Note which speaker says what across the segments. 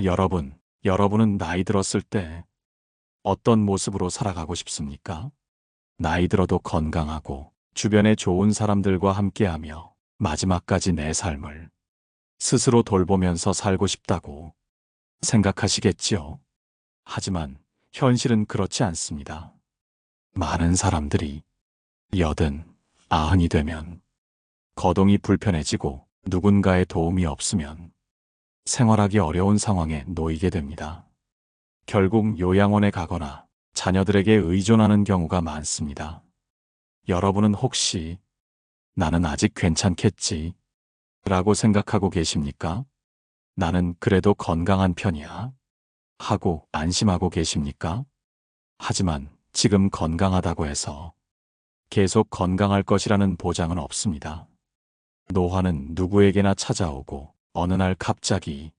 Speaker 1: 여러분은 나이 들었을 때 어떤 모습으로 살아가고 싶습니까? 나이 들어도 건강하고 주변에 좋은 사람들과 함께하며 마지막까지 내 삶을 스스로 돌보면서 살고 싶다고 생각하시겠지요? 하지만 현실은 그렇지 않습니다. 많은 사람들이 여든, 아흔이 되면 거동이 불편해지고 누군가의 도움이 없으면 생활하기 어려운 상황에 놓이게 됩니다. 결국 요양원에 가거나 자녀들에게 의존하는 경우가 많습니다. 여러분은 혹시 나는 아직 괜찮겠지 라고 생각하고 계십니까? 나는 그래도 건강한 편이야 하고 안심하고 계십니까? 하지만 지금 건강하다고 해서 계속 건강할 것이라는 보장은 없습니다. 노화는 누구에게나 찾아오고 어느 날 갑자기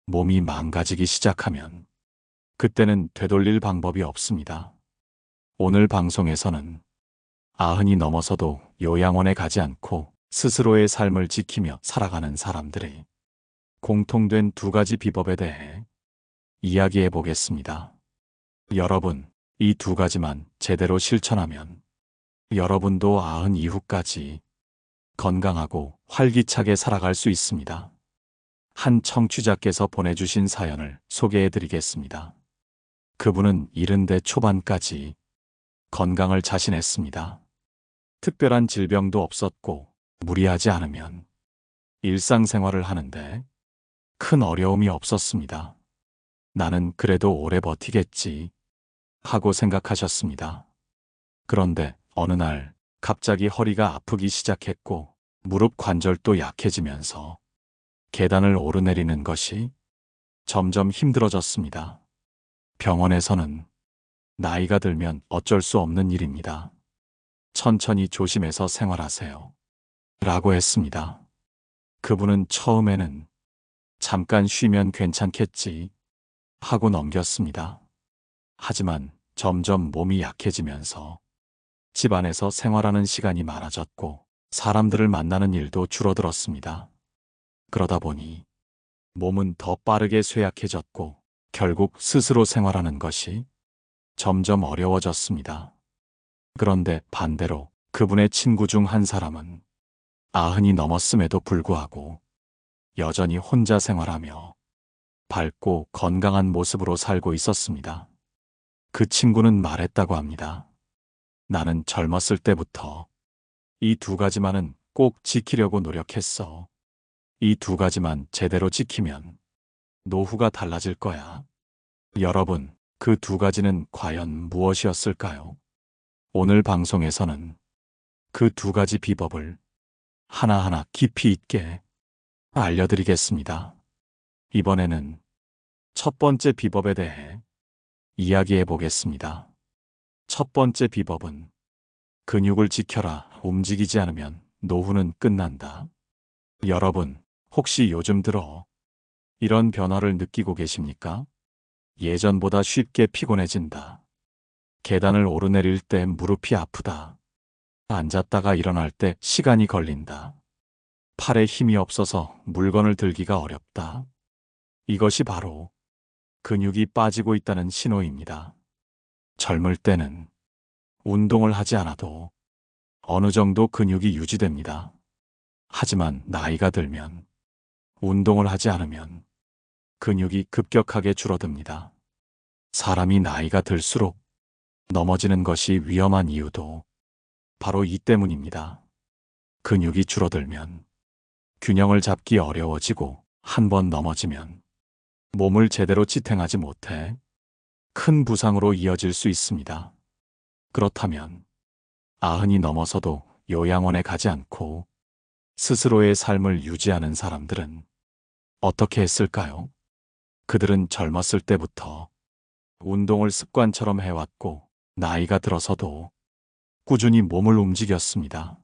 Speaker 1: 몸이 망가지기 시작하면 그때는 되돌릴 방법이 없습니다. 오늘 방송에서는 아흔이 넘어서도 요양원에 가지 않고 스스로의 삶을 지키며 살아가는 사람들의 공통된 두 가지 비법에 대해 이야기해 보겠습니다. 여러분, 이 두 가지만 제대로 실천하면 여러분도 아흔 이후까지 건강하고 활기차게 살아갈 수 있습니다. 한 청취자께서 보내주신 사연을 소개해 드리겠습니다. 그분은 70대 초반까지 건강을 자신했습니다. 특별한 질병도 없었고 무리하지 않으면 일상생활을 하는데 큰 어려움이 없었습니다. 나는 그래도 오래 버티겠지 하고 생각하셨습니다. 그런데 어느 날 갑자기 허리가 아프기 시작했고 무릎 관절도 약해지면서 계단을 오르내리는 것이 점점 힘들어졌습니다. 병원에서는 나이가 들면 어쩔 수 없는 일입니다. 천천히 조심해서 생활하세요 라고 했습니다. 그분은 처음에는 잠깐 쉬면 괜찮겠지 하고 넘겼습니다. 하지만 점점 몸이 약해지면서 집안에서 생활하는 시간이 많아졌고 사람들을 만나는 일도 줄어들었습니다. 그러다 보니 몸은 더 빠르게 쇠약해졌고 결국 스스로 생활하는 것이 점점 어려워졌습니다. 그런데 반대로 그분의 친구 중 한 사람은 아흔이 넘었음에도 불구하고 여전히 혼자 생활하며 밝고 건강한 모습으로 살고 있었습니다. 그 친구는 말했다고 합니다. 나는 젊었을 때부터 이 두 가지만은 꼭 지키려고 노력했어. 이 두 가지만 제대로 지키면 노후가 달라질 거야. 여러분, 그 두 가지는 과연 무엇이었을까요? 오늘 방송에서는 그 두 가지 비법을 하나하나 깊이 있게 알려드리겠습니다. 이번에는 첫 번째 비법에 대해 이야기해 보겠습니다. 첫 번째 비법은 근육을 지켜라. 움직이지 않으면 노후는 끝난다. 여러분, 혹시 요즘 들어 이런 변화를 느끼고 계십니까? 예전보다 쉽게 피곤해진다. 계단을 오르내릴 때 무릎이 아프다. 앉았다가 일어날 때 시간이 걸린다. 팔에 힘이 없어서 물건을 들기가 어렵다. 이것이 바로 근육이 빠지고 있다는 신호입니다. 젊을 때는 운동을 하지 않아도 어느 정도 근육이 유지됩니다. 하지만 나이가 들면 운동을 하지 않으면 근육이 급격하게 줄어듭니다. 사람이 나이가 들수록 넘어지는 것이 위험한 이유도 바로 이 때문입니다. 근육이 줄어들면 균형을 잡기 어려워지고 한 번 넘어지면 몸을 제대로 지탱하지 못해 큰 부상으로 이어질 수 있습니다. 그렇다면 아흔이 넘어서도 요양원에 가지 않고 스스로의 삶을 유지하는 사람들은 어떻게 했을까요? 그들은 젊었을 때부터 운동을 습관처럼 해왔고 나이가 들어서도 꾸준히 몸을 움직였습니다.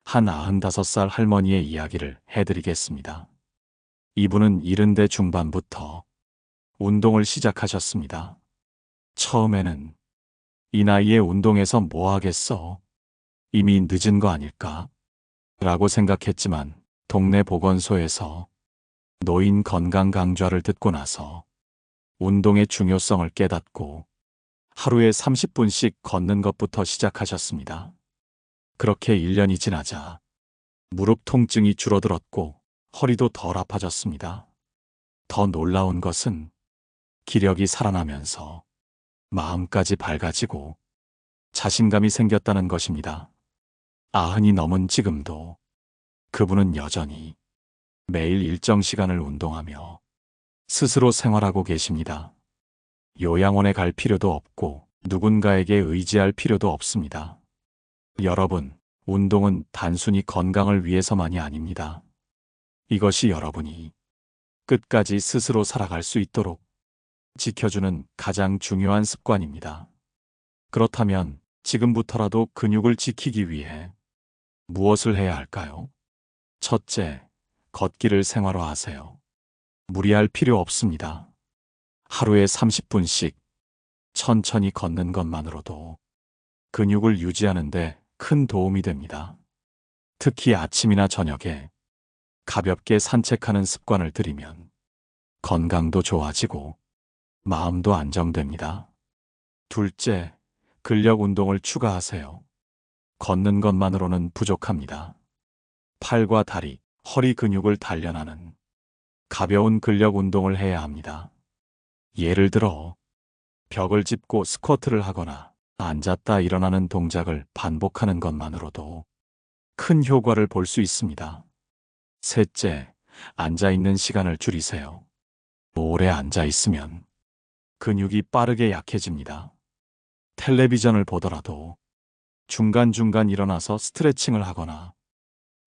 Speaker 1: 한 95살 할머니의 이야기를 해드리겠습니다. 이분은 70대 중반부터 운동을 시작하셨습니다. 처음에는 이 나이에 운동해서 뭐 하겠어? 이미 늦은 거 아닐까? 라고 생각했지만 동네 보건소에서 노인 건강 강좌를 듣고 나서 운동의 중요성을 깨닫고 하루에 30분씩 걷는 것부터 시작하셨습니다. 그렇게 1년이 지나자 무릎 통증이 줄어들었고 허리도 덜 아파졌습니다. 더 놀라운 것은 기력이 살아나면서 마음까지 밝아지고 자신감이 생겼다는 것입니다. 90이 넘은 지금도 그분은 여전히 매일 일정 시간을 운동하며 스스로 생활하고 계십니다. 요양원에 갈 필요도 없고 누군가에게 의지할 필요도 없습니다. 여러분, 운동은 단순히 건강을 위해서만이 아닙니다. 이것이 여러분이 끝까지 스스로 살아갈 수 있도록 지켜주는 가장 중요한 습관입니다. 그렇다면 지금부터라도 근육을 지키기 위해 무엇을 해야 할까요? 첫째, 걷기를 생활화하세요. 무리할 필요 없습니다. 하루에 30분씩 천천히 걷는 것만으로도 근육을 유지하는 데 큰 도움이 됩니다. 특히 아침이나 저녁에 가볍게 산책하는 습관을 들이면 건강도 좋아지고 마음도 안정됩니다. 둘째, 근력 운동을 추가하세요. 걷는 것만으로는 부족합니다. 팔과 다리, 허리 근육을 단련하는 가벼운 근력 운동을 해야 합니다. 예를 들어 벽을 짚고 스쿼트를 하거나 앉았다 일어나는 동작을 반복하는 것만으로도 큰 효과를 볼 수 있습니다. 셋째, 앉아있는 시간을 줄이세요. 오래 앉아있으면 근육이 빠르게 약해집니다. 텔레비전을 보더라도 중간중간 일어나서 스트레칭을 하거나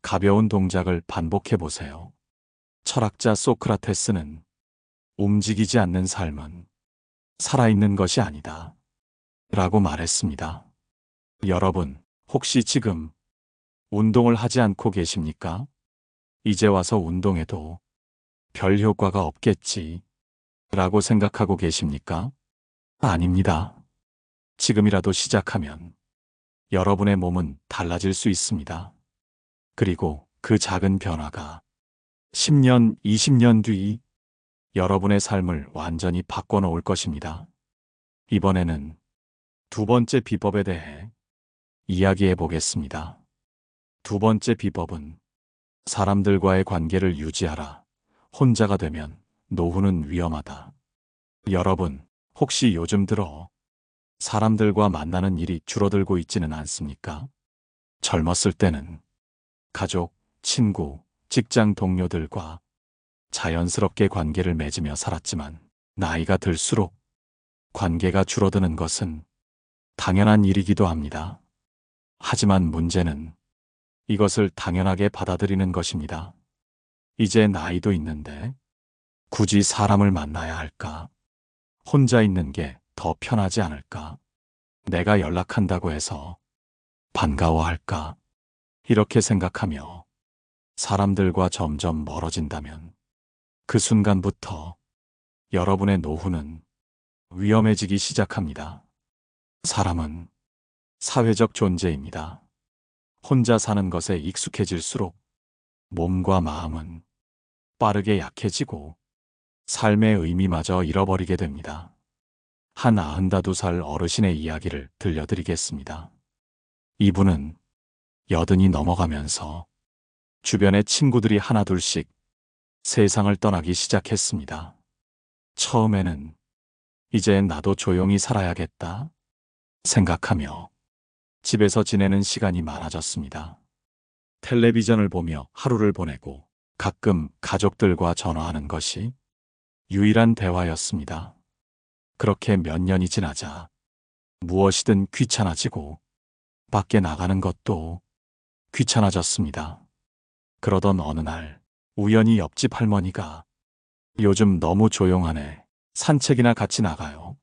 Speaker 1: 가벼운 동작을 반복해 보세요. 철학자 소크라테스는 움직이지 않는 삶은 살아있는 것이 아니다 라고 말했습니다. 여러분, 혹시 지금 운동을 하지 않고 계십니까? 이제 와서 운동해도 별 효과가 없겠지 라고 생각하고 계십니까? 아닙니다. 지금이라도 시작하면 여러분의 몸은 달라질 수 있습니다. 그리고 그 작은 변화가 10년, 20년 뒤 여러분의 삶을 완전히 바꿔놓을 것입니다. 이번에는 두 번째 비법에 대해 이야기해 보겠습니다. 두 번째 비법은 사람들과의 관계를 유지하라. 혼자가 되면 노후는 위험하다. 여러분, 혹시 요즘 들어 사람들과 만나는 일이 줄어들고 있지는 않습니까? 젊었을 때는 가족, 친구, 직장 동료들과 자연스럽게 관계를 맺으며 살았지만 나이가 들수록 관계가 줄어드는 것은 당연한 일이기도 합니다. 하지만 문제는 이것을 당연하게 받아들이는 것입니다. 이제 나이도 있는데 굳이 사람을 만나야 할까? 혼자 있는 게 더 편하지 않을까? 내가 연락한다고 해서 반가워할까? 이렇게 생각하며 사람들과 점점 멀어진다면 그 순간부터 여러분의 노후는 위험해지기 시작합니다. 사람은 사회적 존재입니다. 혼자 사는 것에 익숙해질수록 몸과 마음은 빠르게 약해지고 삶의 의미마저 잃어버리게 됩니다. 한 92살 어르신의 이야기를 들려드리겠습니다. 이분은 80이 넘어가면서 주변의 친구들이 하나둘씩 세상을 떠나기 시작했습니다. 처음에는 이제 나도 조용히 살아야겠다 생각하며 집에서 지내는 시간이 많아졌습니다. 텔레비전을 보며 하루를 보내고 가끔 가족들과 전화하는 것이 유일한 대화였습니다. 그렇게 몇 년이 지나자 무엇이든 귀찮아지고 밖에 나가는 것도 귀찮아졌습니다. 그러던 어느 날 우연히 옆집 할머니가 요즘 너무 조용하네. 산책이나 같이 나가요.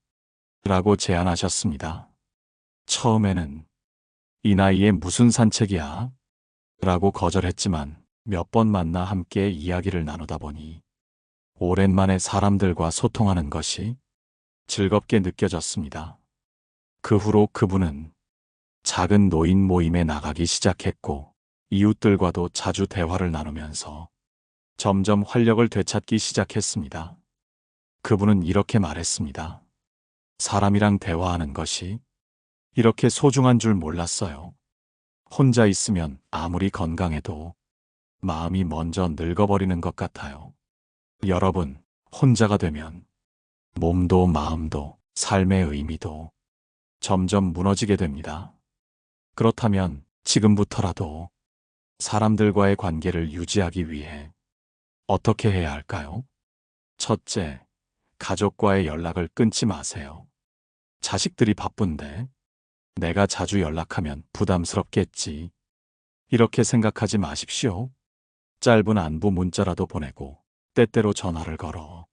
Speaker 1: 라고 제안하셨습니다. 처음에는 이 나이에 무슨 산책이야? 라고 거절했지만 몇 번 만나 함께 이야기를 나누다 보니 오랜만에 사람들과 소통하는 것이 즐겁게 느껴졌습니다. 그 후로 그분은 작은 노인 모임에 나가기 시작했고 이웃들과도 자주 대화를 나누면서 점점 활력을 되찾기 시작했습니다. 그분은 이렇게 말했습니다. 사람이랑 대화하는 것이 이렇게 소중한 줄 몰랐어요. 혼자 있으면 아무리 건강해도 마음이 먼저 늙어버리는 것 같아요. 여러분, 혼자가 되면 몸도 마음도 삶의 의미도 점점 무너지게 됩니다. 그렇다면 지금부터라도 사람들과의 관계를 유지하기 위해 어떻게 해야 할까요? 첫째, 가족과의 연락을 끊지 마세요. 자식들이 바쁜데 내가 자주 연락하면 부담스럽겠지. 이렇게 생각하지 마십시오. 짧은 안부 문자라도 보내고 때때로 전화를 걸어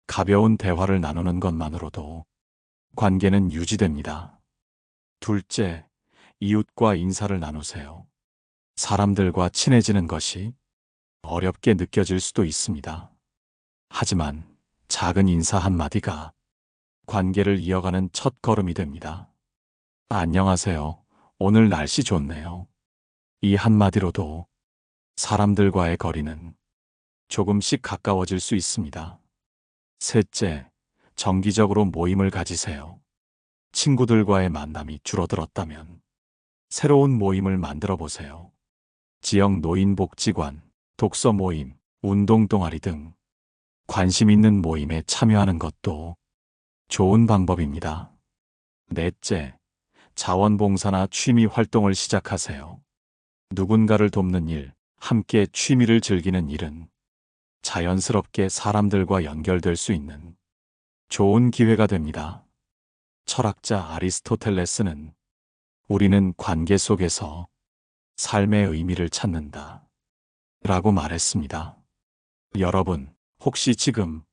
Speaker 1: 가벼운 대화를 나누는 것만으로도 관계는 유지됩니다. 둘째, 이웃과 인사를 나누세요. 사람들과 친해지는 것이 어렵게 느껴질 수도 있습니다. 하지만 작은 인사 한마디가 관계를 이어가는 첫 걸음이 됩니다. 안녕하세요. 오늘 날씨 좋네요. 이 한마디로도 사람들과의 거리는 조금씩 가까워질 수 있습니다. 셋째, 정기적으로 모임을 가지세요. 친구들과의 만남이 줄어들었다면 새로운 모임을 만들어 보세요. 지역 노인복지관, 독서 모임, 운동 동아리 등 관심 있는 모임에 참여하는 것도 좋은 방법입니다. 넷째, 자원봉사나 취미 활동을 시작하세요. 누군가를 돕는 일, 함께 취미를 즐기는 일은 자연스럽게 사람들과 연결될 수 있는 좋은 기회가 됩니다. 철학자 아리스토텔레스는 우리는 관계 속에서 삶의 의미를 찾는다 라고 말했습니다. 여러분, 혹시 지금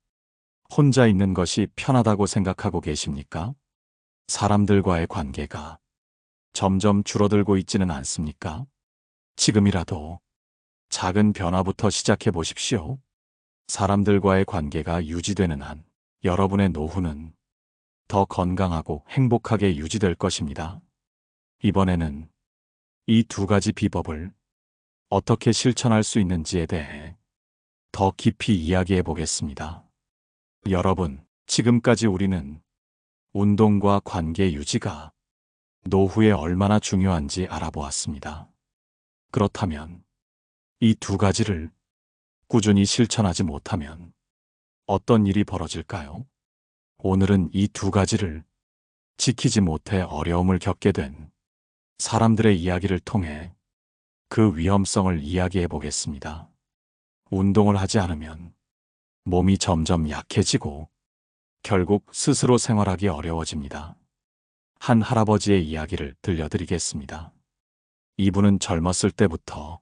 Speaker 1: 혼자 있는 것이 편하다고 생각하고 계십니까? 사람들과의 관계가 점점 줄어들고 있지는 않습니까? 지금이라도 작은 변화부터 시작해 보십시오. 사람들과의 관계가 유지되는 한 여러분의 노후는 더 건강하고 행복하게 유지될 것입니다. 이번에는 이 두 가지 비법을 어떻게 실천할 수 있는지에 대해 더 깊이 이야기해 보겠습니다. 여러분, 지금까지 우리는 운동과 관계 유지가 노후에 얼마나 중요한지 알아보았습니다. 그렇다면 이 두 가지를 꾸준히 실천하지 못하면 어떤 일이 벌어질까요? 오늘은 이 두 가지를 지키지 못해 어려움을 겪게 된 사람들의 이야기를 통해 그 위험성을 이야기해 보겠습니다. 운동을 하지 않으면 몸이 점점 약해지고 결국 스스로 생활하기 어려워집니다. 한 할아버지의 이야기를 들려드리겠습니다. 이분은 젊었을 때부터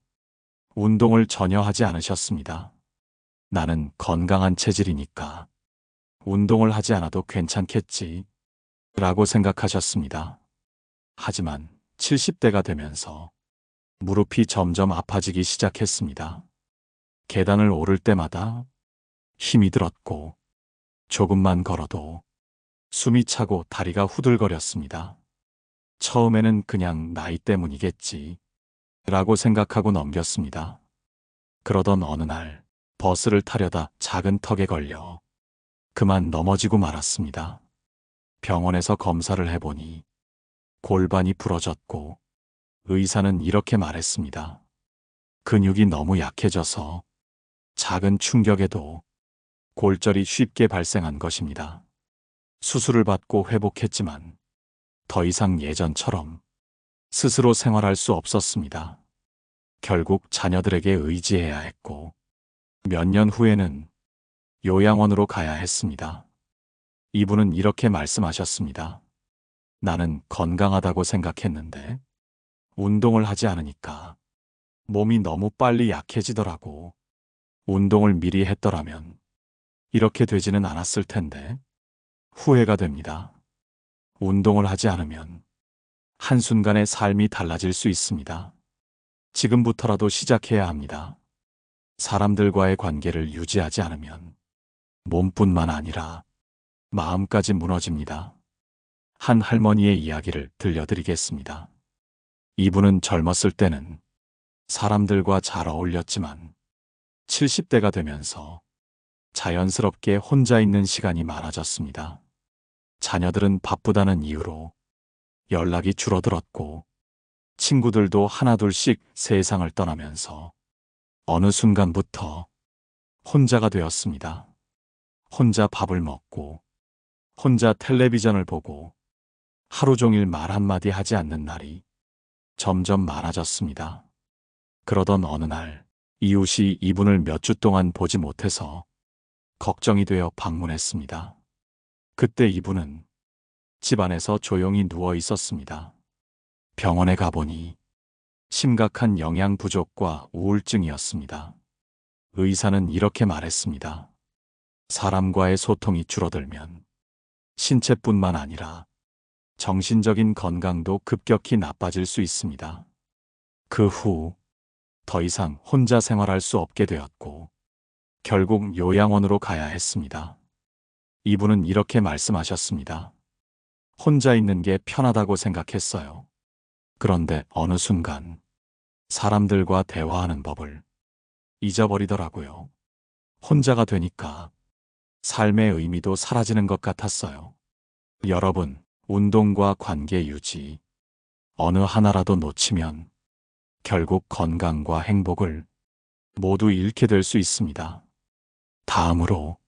Speaker 1: 운동을 전혀 하지 않으셨습니다. 나는 건강한 체질이니까 운동을 하지 않아도 괜찮겠지 라고 생각하셨습니다. 하지만 70대가 되면서 무릎이 점점 아파지기 시작했습니다. 계단을 오를 때마다 힘이 들었고 조금만 걸어도 숨이 차고 다리가 후들거렸습니다. 처음에는 그냥 나이 때문이겠지 라고 생각하고 넘겼습니다. 그러던 어느 날 버스를 타려다 작은 턱에 걸려 그만 넘어지고 말았습니다. 병원에서 검사를 해보니 골반이 부러졌고 의사는 이렇게 말했습니다. 근육이 너무 약해져서 작은 충격에도 골절이 쉽게 발생한 것입니다. 수술을 받고 회복했지만 더 이상 예전처럼 스스로 생활할 수 없었습니다. 결국 자녀들에게 의지해야 했고 몇 년 후에는 요양원으로 가야 했습니다. 이분은 이렇게 말씀하셨습니다. 나는 건강하다고 생각했는데 운동을 하지 않으니까 몸이 너무 빨리 약해지더라고. 운동을 미리 했더라면 이렇게 되지는 않았을 텐데 후회가 됩니다. 운동을 하지 않으면 한순간에 삶이 달라질 수 있습니다. 지금부터라도 시작해야 합니다. 사람들과의 관계를 유지하지 않으면 몸뿐만 아니라 마음까지 무너집니다. 한 할머니의 이야기를 들려드리겠습니다. 이분은 젊었을 때는 사람들과 잘 어울렸지만 70대가 되면서 자연스럽게 혼자 있는 시간이 많아졌습니다. 자녀들은 바쁘다는 이유로 연락이 줄어들었고 친구들도 하나둘씩 세상을 떠나면서 어느 순간부터 혼자가 되었습니다. 혼자 밥을 먹고 혼자 텔레비전을 보고 하루 종일 말 한마디 하지 않는 날이 점점 많아졌습니다. 그러던 어느 날 이웃이 이분을 몇 주 동안 보지 못해서 걱정이 되어 방문했습니다. 그때 이분은 집안에서 조용히 누워 있었습니다. 병원에 가보니 심각한 영양 부족과 우울증이었습니다. 의사는 이렇게 말했습니다. 사람과의 소통이 줄어들면 신체뿐만 아니라 정신적인 건강도 급격히 나빠질 수 있습니다. 그 후 더 이상 혼자 생활할 수 없게 되었고 결국 요양원으로 가야 했습니다. 이분은 이렇게 말씀하셨습니다. 혼자 있는 게 편하다고 생각했어요. 그런데 어느 순간 사람들과 대화하는 법을 잊어버리더라고요. 혼자가 되니까 삶의 의미도 사라지는 것 같았어요. 여러분, 운동과 관계 유지, 어느 하나라도 놓치면 결국 건강과 행복을 모두 잃게 될 수 있습니다. 다음으로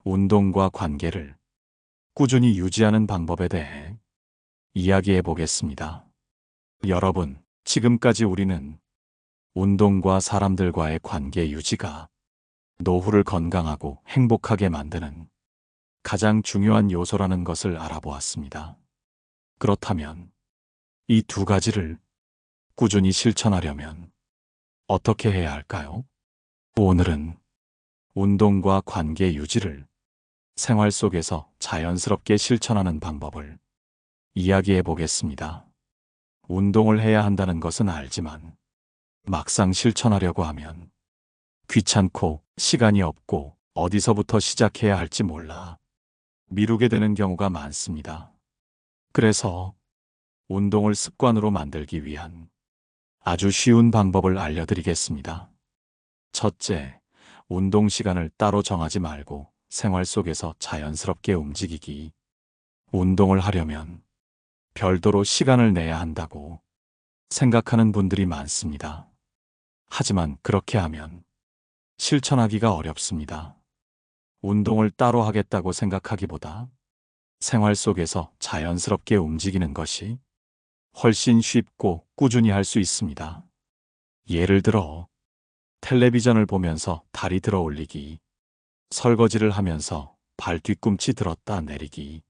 Speaker 1: 운동과 관계를 꾸준히 유지하는 방법에 대해 이야기해 보겠습니다. 여러분, 지금까지 우리는 운동과 사람들과의 관계 유지가 노후를 건강하고 행복하게 만드는 가장 중요한 요소라는 것을 알아보았습니다. 그렇다면 이 두 가지를 꾸준히 실천하려면 어떻게 해야 할까요? 오늘은 운동과 관계 유지를 생활 속에서 자연스럽게 실천하는 방법을 이야기해 보겠습니다. 운동을 해야 한다는 것은 알지만 막상 실천하려고 하면 귀찮고 시간이 없고 어디서부터 시작해야 할지 몰라 미루게 되는 경우가 많습니다. 그래서 운동을 습관으로 만들기 위한 아주 쉬운 방법을 알려드리겠습니다. 첫째, 운동 시간을 따로 정하지 말고 생활 속에서 자연스럽게 움직이기. 운동을 하려면 별도로 시간을 내야 한다고 생각하는 분들이 많습니다. 하지만 그렇게 하면 실천하기가 어렵습니다. 운동을 따로 하겠다고 생각하기보다 생활 속에서 자연스럽게 움직이는 것이 훨씬 쉽고 꾸준히 할 수 있습니다. 예를 들어 텔레비전을 보면서 다리 들어 올리기, 설거지를 하면서 발 뒤꿈치 들었다 내리기,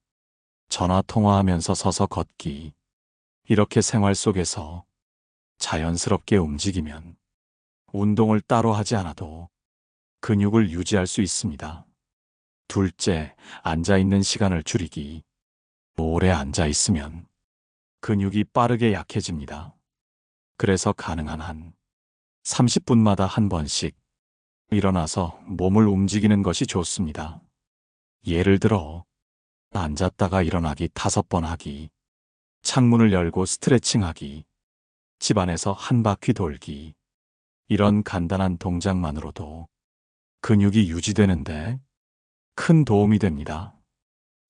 Speaker 1: 전화 통화하면서 서서 걷기, 이렇게 생활 속에서 자연스럽게 움직이면 운동을 따로 하지 않아도 근육을 유지할 수 있습니다. 둘째, 앉아있는 시간을 줄이기. 오래 앉아있으면 근육이 빠르게 약해집니다. 그래서 가능한 한 30분마다 한 번씩 일어나서 몸을 움직이는 것이 좋습니다. 예를 들어 앉았다가 일어나기 5번 하기, 창문을 열고 스트레칭 하기, 집안에서 한 바퀴 돌기, 이런 간단한 동작만으로도 근육이 유지되는데 큰 도움이 됩니다.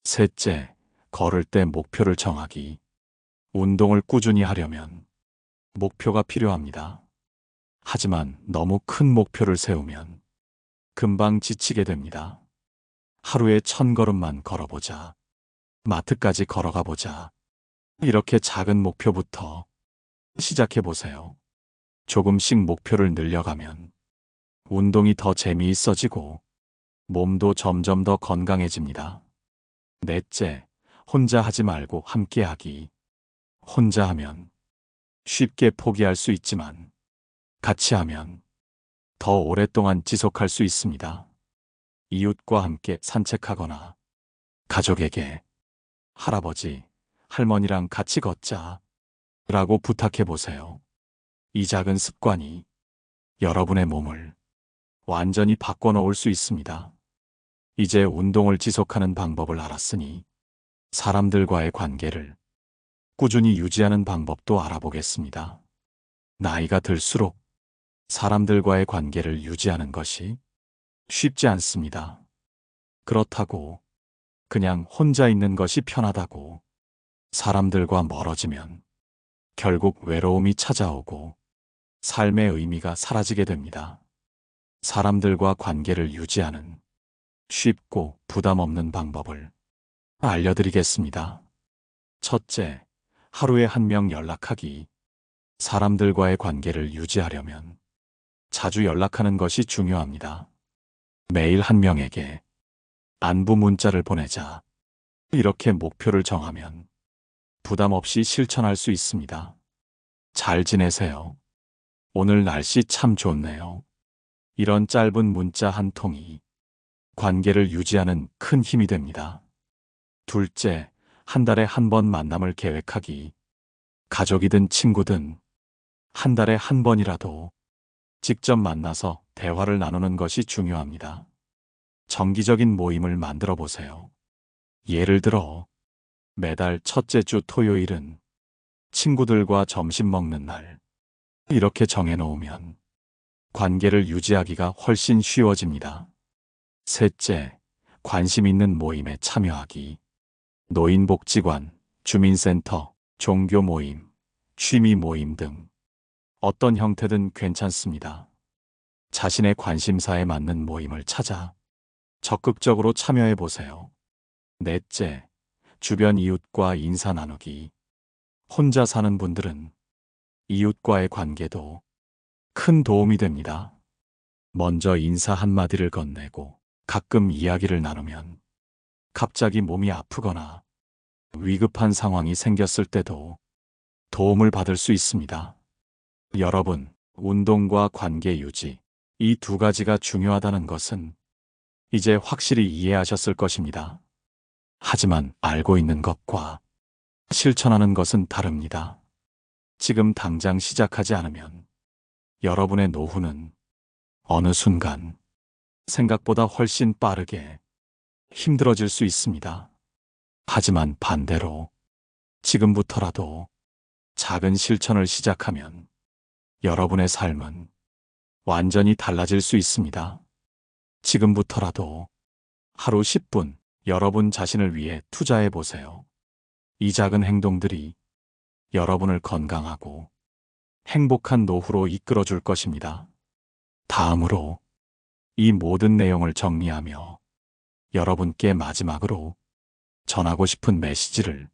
Speaker 1: 셋째, 걸을 때 목표를 정하기. 운동을 꾸준히 하려면 목표가 필요합니다. 하지만 너무 큰 목표를 세우면 금방 지치게 됩니다. 하루에 1000걸음만 걸어보자. 마트까지 걸어가 보자. 이렇게 작은 목표부터 시작해 보세요. 조금씩 목표를 늘려가면 운동이 더 재미있어지고 몸도 점점 더 건강해집니다. 넷째, 혼자 하지 말고 함께 하기. 혼자 하면 쉽게 포기할 수 있지만 같이 하면 더 오랫동안 지속할 수 있습니다. 이웃과 함께 산책하거나 가족에게 할아버지, 할머니랑 같이 걷자 라고 부탁해 보세요. 이 작은 습관이 여러분의 몸을 완전히 바꿔놓을 수 있습니다. 이제 운동을 지속하는 방법을 알았으니 사람들과의 관계를 꾸준히 유지하는 방법도 알아보겠습니다. 나이가 들수록 사람들과의 관계를 유지하는 것이 쉽지 않습니다. 그렇다고 그냥 혼자 있는 것이 편하다고 사람들과 멀어지면 결국 외로움이 찾아오고 삶의 의미가 사라지게 됩니다. 사람들과 관계를 유지하는 쉽고 부담 없는 방법을 알려드리겠습니다. 첫째, 하루에 한 명 연락하기. 사람들과의 관계를 유지하려면 자주 연락하는 것이 중요합니다. 매일 한 명에게 안부 문자를 보내자. 이렇게 목표를 정하면 부담 없이 실천할 수 있습니다. 잘 지내세요. 오늘 날씨 참 좋네요. 이런 짧은 문자 한 통이 관계를 유지하는 큰 힘이 됩니다. 둘째, 한 달에 한 번 만남을 계획하기. 가족이든 친구든 한 달에 한 번이라도 직접 만나서 대화를 나누는 것이 중요합니다. 정기적인 모임을 만들어 보세요. 예를 들어, 매달 첫째 주 토요일은 친구들과 점심 먹는 날. 이렇게 정해놓으면 관계를 유지하기가 훨씬 쉬워집니다. 셋째, 관심 있는 모임에 참여하기. 노인복지관, 주민센터, 종교 모임, 취미 모임 등 어떤 형태든 괜찮습니다. 자신의 관심사에 맞는 모임을 찾아 적극적으로 참여해 보세요. 넷째, 주변 이웃과 인사 나누기. 혼자 사는 분들은 이웃과의 관계도 큰 도움이 됩니다. 먼저 인사 한마디를 건네고 가끔 이야기를 나누면 갑자기 몸이 아프거나 위급한 상황이 생겼을 때도 도움을 받을 수 있습니다. 여러분, 운동과 관계 유지, 이 두 가지가 중요하다는 것은 이제 확실히 이해하셨을 것입니다. 하지만 알고 있는 것과 실천하는 것은 다릅니다. 지금 당장 시작하지 않으면 여러분의 노후는 어느 순간 생각보다 훨씬 빠르게 힘들어질 수 있습니다. 하지만 반대로 지금부터라도 작은 실천을 시작하면 여러분의 삶은 완전히 달라질 수 있습니다. 지금부터라도 하루 10분 여러분 자신을 위해 투자해 보세요. 이 작은 행동들이 여러분을 건강하고 행복한 노후로 이끌어 줄 것입니다. 다음으로 이 모든 내용을 정리하며 여러분께 마지막으로 전하고 싶은 메시지를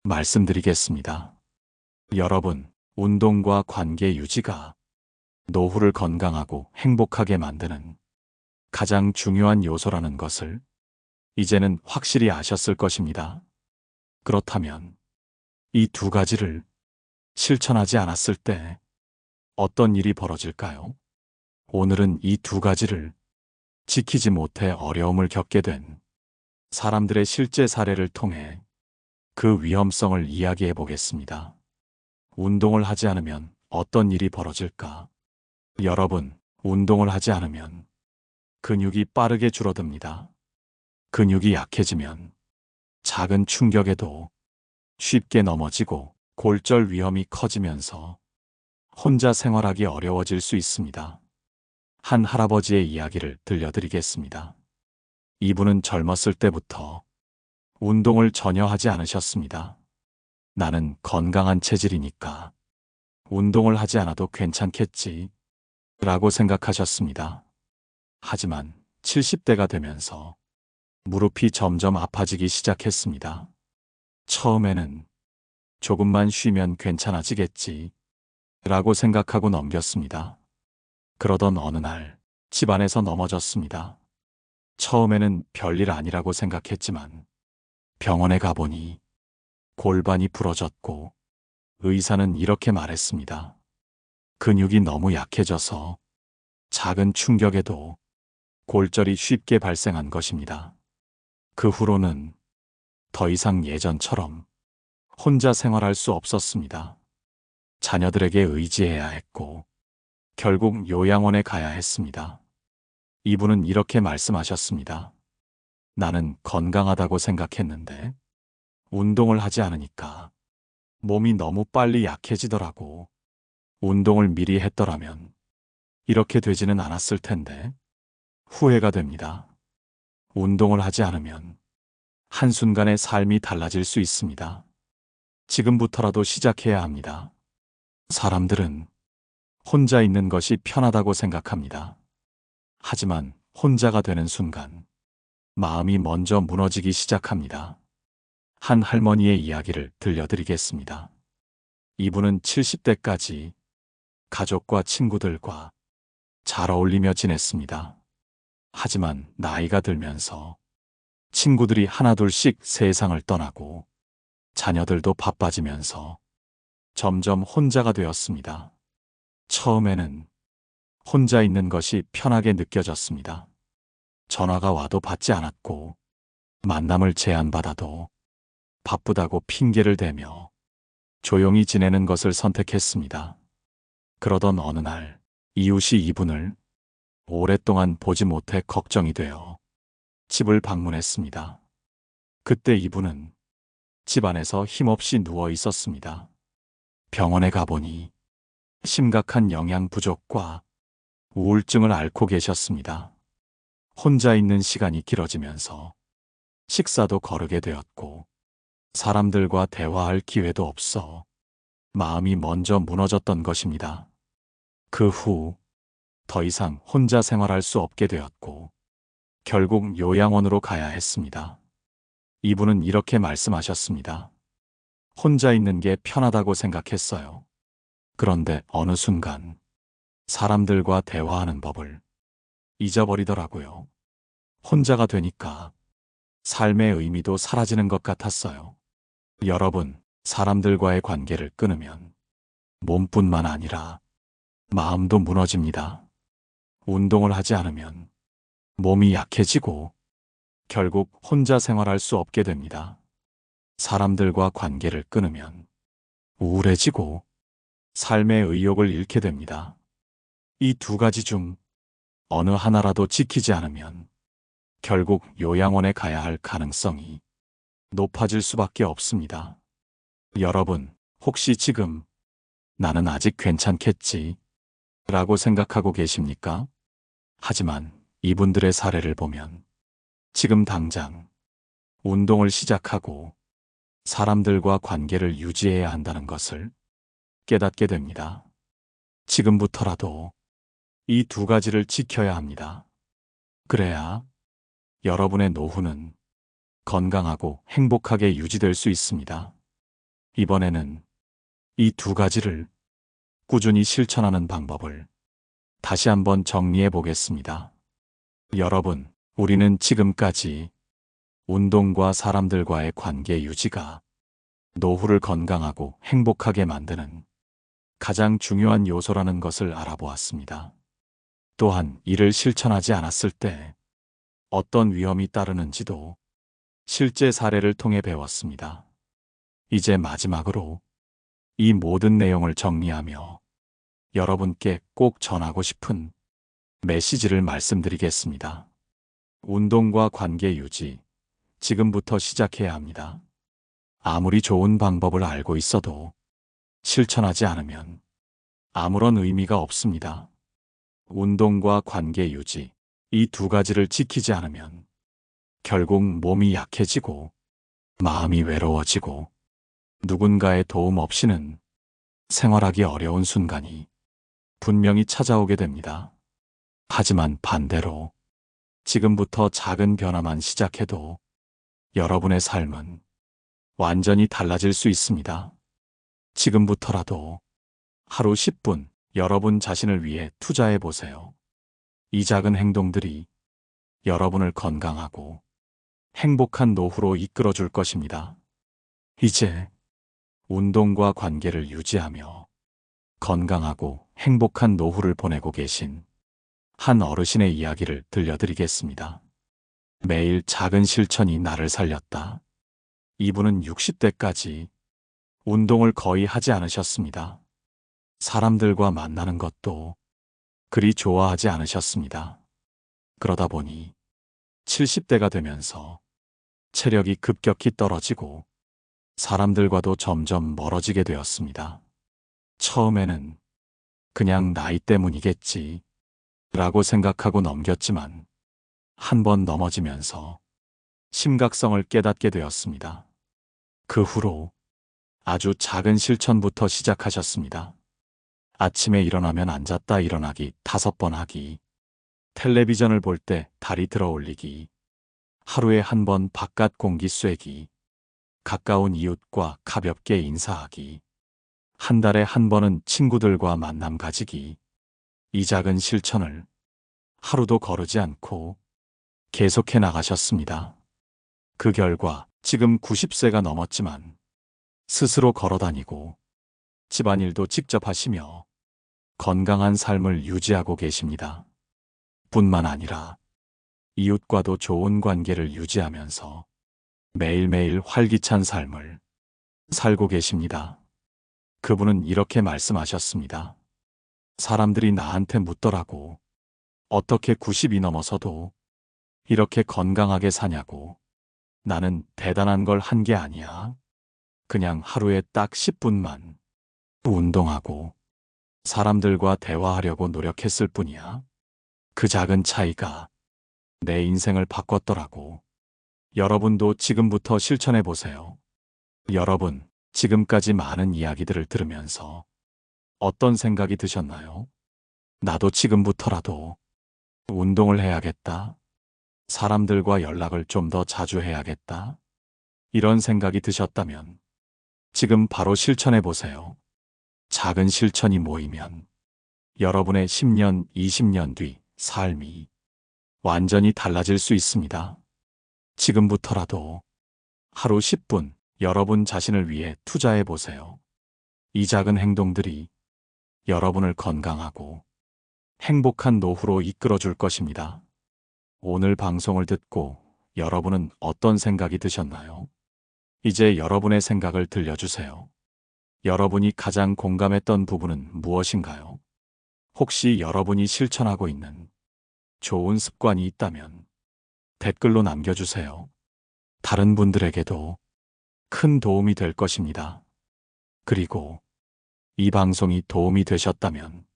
Speaker 1: 말씀드리겠습니다. 여러분, 운동과 관계 유지가 노후를 건강하고 행복하게 만드는 가장 중요한 요소라는 것을 이제는 확실히 아셨을 것입니다. 그렇다면 이 두 가지를 실천하지 않았을 때 어떤 일이 벌어질까요? 오늘은 이 두 가지를 지키지 못해 어려움을 겪게 된 사람들의 실제 사례를 통해 그 위험성을 이야기해 보겠습니다. 운동을 하지 않으면 어떤 일이 벌어질까? 여러분, 운동을 하지 않으면 근육이 빠르게 줄어듭니다. 근육이 약해지면 작은 충격에도 쉽게 넘어지고 골절 위험이 커지면서 혼자 생활하기 어려워질 수 있습니다. 한 할아버지의 이야기를 들려드리겠습니다. 이분은 젊었을 때부터 운동을 전혀 하지 않으셨습니다. 나는 건강한 체질이니까 운동을 하지 않아도 괜찮겠지 라고 생각하셨습니다. 하지만 70대가 되면서 무릎이 점점 아파지기 시작했습니다. 처음에는 조금만 쉬면 괜찮아지겠지 라고 생각하고 넘겼습니다. 그러던 어느 날 집안에서 넘어졌습니다. 처음에는 별일 아니라고 생각했지만 병원에 가보니 골반이 부러졌고 의사는 이렇게 말했습니다. 근육이 너무 약해져서 작은 충격에도 골절이 쉽게 발생한 것입니다. 그 후로는 더 이상 예전처럼 혼자 생활할 수 없었습니다. 자녀들에게 의지해야 했고 결국 요양원에 가야 했습니다. 이분은 이렇게 말씀하셨습니다. 나는 건강하다고 생각했는데 운동을 하지 않으니까 몸이 너무 빨리 약해지더라고. 운동을 미리 했더라면 이렇게 되지는 않았을 텐데 후회가 됩니다. 운동을 하지 않으면 한순간에 삶이 달라질 수 있습니다. 지금부터라도 시작해야 합니다. 사람들은 혼자 있는 것이 편하다고 생각합니다. 하지만 혼자가 되는 순간 마음이 먼저 무너지기 시작합니다. 한 할머니의 이야기를 들려드리겠습니다. 이분은 70대까지 가족과 친구들과 잘 어울리며 지냈습니다. 하지만 나이가 들면서 친구들이 하나둘씩 세상을 떠나고 자녀들도 바빠지면서 점점 혼자가 되었습니다. 처음에는 혼자 있는 것이 편하게 느껴졌습니다. 전화가 와도 받지 않았고 만남을 제안받아도 바쁘다고 핑계를 대며 조용히 지내는 것을 선택했습니다. 그러던 어느 날 이웃이 이분을 오랫동안 보지 못해 걱정이 되어 집을 방문했습니다. 그때 이분은 집 안에서 힘없이 누워 있었습니다. 병원에 가보니 심각한 영양 부족과 우울증을 앓고 계셨습니다. 혼자 있는 시간이 길어지면서 식사도 거르게 되었고 사람들과 대화할 기회도 없어 마음이 먼저 무너졌던 것입니다. 그 후 더 이상 혼자 생활할 수 없게 되었고 결국 요양원으로 가야 했습니다. 이분은 이렇게 말씀하셨습니다. 혼자 있는 게 편하다고 생각했어요. 그런데 어느 순간 사람들과 대화하는 법을 잊어버리더라고요. 혼자가 되니까 삶의 의미도 사라지는 것 같았어요. 여러분, 사람들과의 관계를 끊으면 몸뿐만 아니라 마음도 무너집니다. 운동을 하지 않으면 몸이 약해지고 결국 혼자 생활할 수 없게 됩니다. 사람들과 관계를 끊으면 우울해지고 삶의 의욕을 잃게 됩니다. 이 두 가지 중 어느 하나라도 지키지 않으면 결국 요양원에 가야 할 가능성이 높아질 수밖에 없습니다. 여러분, 혹시 지금 나는 아직 괜찮겠지 라고 생각하고 계십니까? 하지만 이분들의 사례를 보면 지금 당장 운동을 시작하고 사람들과 관계를 유지해야 한다는 것을 깨닫게 됩니다. 지금부터라도 이 두 가지를 지켜야 합니다. 그래야 여러분의 노후는 건강하고 행복하게 유지될 수 있습니다. 이번에는 이 두 가지를 꾸준히 실천하는 방법을 다시 한번 정리해 보겠습니다. 여러분, 우리는 지금까지 운동과 사람들과의 관계 유지가 노후를 건강하고 행복하게 만드는 가장 중요한 요소라는 것을 알아보았습니다. 또한 이를 실천하지 않았을 때 어떤 위험이 따르는지도 실제 사례를 통해 배웠습니다. 이제 마지막으로 이 모든 내용을 정리하며 여러분께 꼭 전하고 싶은 메시지를 말씀드리겠습니다. 운동과 관계 유지, 지금부터 시작해야 합니다. 아무리 좋은 방법을 알고 있어도 실천하지 않으면 아무런 의미가 없습니다. 운동과 관계 유지, 이 두 가지를 지키지 않으면 결국 몸이 약해지고 마음이 외로워지고 누군가의 도움 없이는 생활하기 어려운 순간이 분명히 찾아오게 됩니다. 하지만 반대로 지금부터 작은 변화만 시작해도 여러분의 삶은 완전히 달라질 수 있습니다. 지금부터라도 하루 10분 여러분 자신을 위해 투자해 보세요. 이 작은 행동들이 여러분을 건강하고 행복한 노후로 이끌어 줄 것입니다. 이제 운동과 관계를 유지하며 건강하고 행복한 노후를 보내고 계신 한 어르신의 이야기를 들려드리겠습니다. 매일 작은 실천이 나를 살렸다. 이분은 60대까지 운동을 거의 하지 않으셨습니다. 사람들과 만나는 것도 그리 좋아하지 않으셨습니다. 그러다 보니 70대가 되면서 체력이 급격히 떨어지고 사람들과도 점점 멀어지게 되었습니다. 처음에는 그냥 나이 때문이겠지 라고 생각하고 넘겼지만 한 번 넘어지면서 심각성을 깨닫게 되었습니다. 그 후로 아주 작은 실천부터 시작하셨습니다. 아침에 일어나면 앉았다 일어나기 5번 하기, 텔레비전을 볼 때 다리 들어 올리기, 하루에 한 번 바깥 공기 쐬기, 가까운 이웃과 가볍게 인사하기, 한 달에 한 번은 친구들과 만남 가지기. 이 작은 실천을 하루도 거르지 않고 계속해 나가셨습니다. 그 결과 지금 90세가 넘었지만 스스로 걸어 다니고 집안일도 직접 하시며 건강한 삶을 유지하고 계십니다. 뿐만 아니라 이웃과도 좋은 관계를 유지하면서 매일매일 활기찬 삶을 살고 계십니다. 그분은 이렇게 말씀하셨습니다. 사람들이 나한테 묻더라고. 어떻게 90이 넘어서도 이렇게 건강하게 사냐고. 나는 대단한 걸 한 게 아니야. 그냥 하루에 딱 10분만 운동하고 사람들과 대화하려고 노력했을 뿐이야. 그 작은 차이가 내 인생을 바꿨더라고. 여러분도 지금부터 실천해 보세요. 여러분, 지금까지 많은 이야기들을 들으면서 어떤 생각이 드셨나요? 나도 지금부터라도 운동을 해야겠다. 사람들과 연락을 좀 더 자주 해야겠다. 이런 생각이 드셨다면 지금 바로 실천해 보세요. 작은 실천이 모이면 여러분의 10년, 20년 뒤 삶이 완전히 달라질 수 있습니다. 지금부터라도 하루 10분 여러분 자신을 위해 투자해 보세요. 이 작은 행동들이 여러분을 건강하고 행복한 노후로 이끌어 줄 것입니다. 오늘 방송을 듣고 여러분은 어떤 생각이 드셨나요? 이제 여러분의 생각을 들려주세요. 여러분이 가장 공감했던 부분은 무엇인가요? 혹시 여러분이 실천하고 있는 좋은 습관이 있다면 댓글로 남겨주세요. 다른 분들에게도 큰 도움이 될 것입니다. 그리고 이 방송이 도움이 되셨다면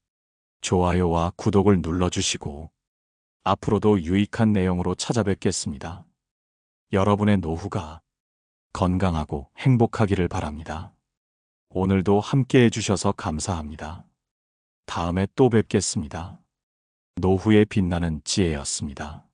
Speaker 1: 좋아요와 구독을 눌러주시고 앞으로도 유익한 내용으로 찾아뵙겠습니다. 여러분의 노후가 건강하고 행복하기를 바랍니다. 오늘도 함께 해주셔서 감사합니다. 다음에 또 뵙겠습니다. 노후에 빛나는 지혜였습니다.